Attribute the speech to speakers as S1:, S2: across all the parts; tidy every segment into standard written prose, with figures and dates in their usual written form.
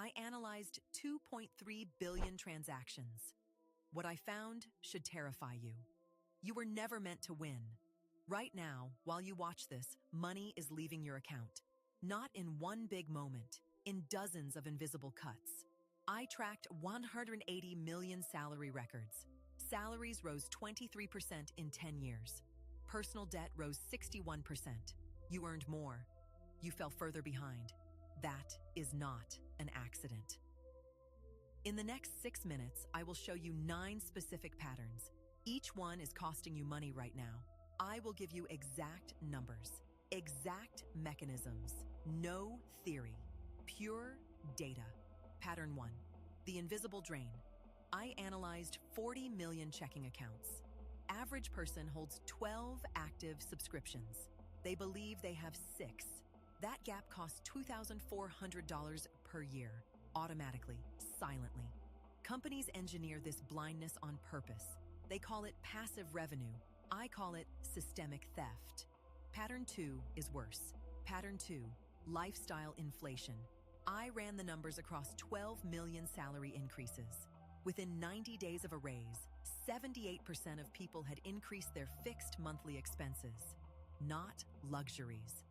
S1: I analyzed 2.3 billion transactions. What I found should terrify you. You were never meant to win. Right now, while you watch this, money is leaving your account. Not in one big moment, in dozens of invisible cuts. I tracked 180 million salary records. Salaries rose 23% in 10 years. Personal debt rose 61%. You earned more. You fell further behind. That is not an accident. In the next 6 minutes, I will show you 9 specific patterns. Each one is costing you money right now. I will give you exact numbers, exact mechanisms, no theory, pure data. Pattern 1, the invisible drain. I analyzed 40 million checking accounts. Average person holds 12 active subscriptions. They believe they have 6. That gap costs $2,400 per year, automatically, silently. Companies engineer this blindness on purpose. They call it passive revenue. I call it systemic theft. Pattern 2 is worse. Pattern 2, lifestyle inflation. I ran the numbers across 12 million salary increases. Within 90 days of a raise, 78% of people had increased their fixed monthly expenses, not luxuries.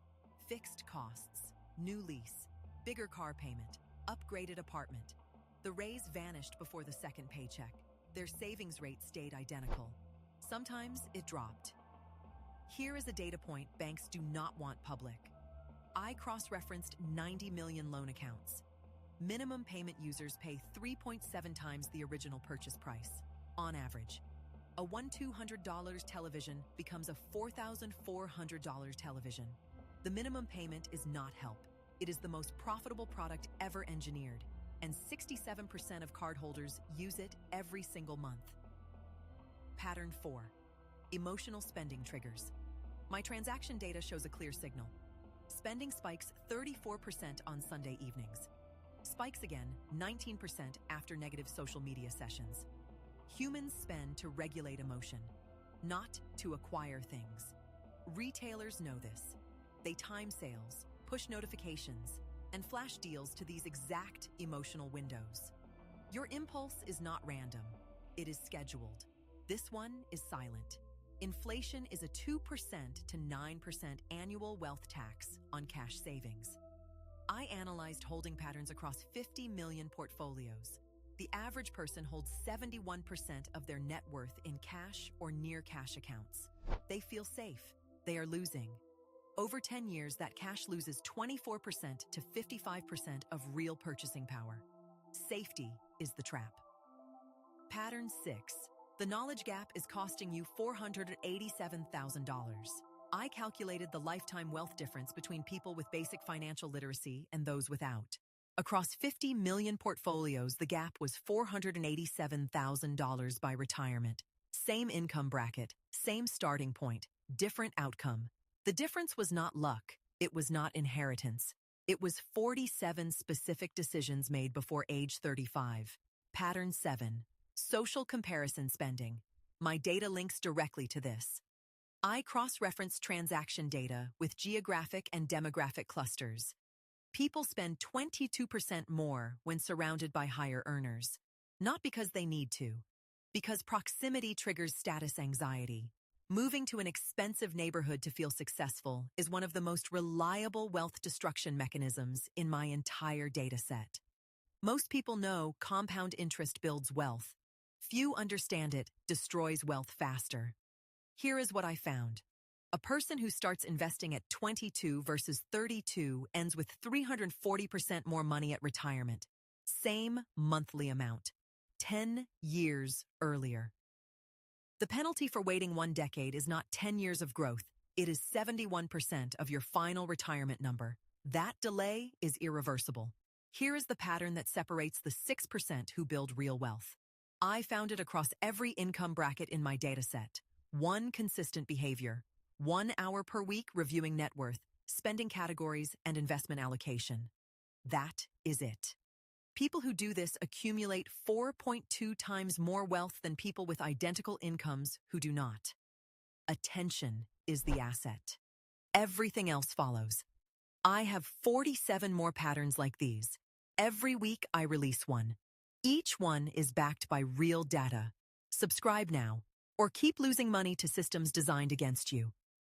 S1: Fixed costs, new lease, bigger car payment, upgraded apartment. The raise vanished before the second paycheck. Their savings rate stayed identical. Sometimes it dropped. Here is a data point banks do not want public. I cross-referenced 90 million loan accounts. Minimum payment users pay 3.7 times the original purchase price, on average. A $1,200 television becomes a $4,400 television. The minimum payment is not help. It is the most profitable product ever engineered, and 67% of cardholders use it every single month. Pattern 4, emotional spending triggers. My transaction data shows a clear signal. Spending spikes 34% on Sunday evenings. Spikes again 19% after negative social media sessions. Humans spend to regulate emotion, not to acquire things. Retailers know this. They time sales, push notifications, and flash deals to these exact emotional windows. Your impulse is not random. It is scheduled. This one is silent. Inflation is a 2% to 9% annual wealth tax on cash savings. I analyzed holding patterns across 50 million portfolios. The average person holds 71% of their net worth in cash or near cash accounts. They feel safe. They are losing. Over 10 years, that cash loses 24% to 55% of real purchasing power. Safety is the trap. Pattern 6. The knowledge gap is costing you $487,000. I calculated the lifetime wealth difference between people with basic financial literacy and those without. Across 50 million portfolios, the gap was $487,000 by retirement. Same income bracket, same starting point, different outcome. The difference was not luck. It was not inheritance. It was 47 specific decisions made before age 35. Pattern 7. Social comparison spending. My data links directly to this. I cross-referenced transaction data with geographic and demographic clusters. People spend 22% more when surrounded by higher earners. Not because they need to, because proximity triggers status anxiety. Moving to an expensive neighborhood to feel successful is one of the most reliable wealth destruction mechanisms in my entire data set. Most people know compound interest builds wealth. Few understand it destroys wealth faster. Here is what I found. A person who starts investing at 22 versus 32 ends with 340% more money at retirement. Same monthly amount. 10 years earlier. The penalty for waiting 1 decade is not 10 years of growth. It is 71% of your final retirement number. That delay is irreversible. Here is the pattern that separates the 6% who build real wealth. I found it across every income bracket in my dataset. One consistent behavior. 1 hour per week reviewing net worth, spending categories, and investment allocation. That is it. People who do this accumulate 4.2 times more wealth than people with identical incomes who do not. Attention is the asset. Everything else follows. I have 47 more patterns like these. Every week I release one. Each one is backed by real data. Subscribe now, or keep losing money to systems designed against you.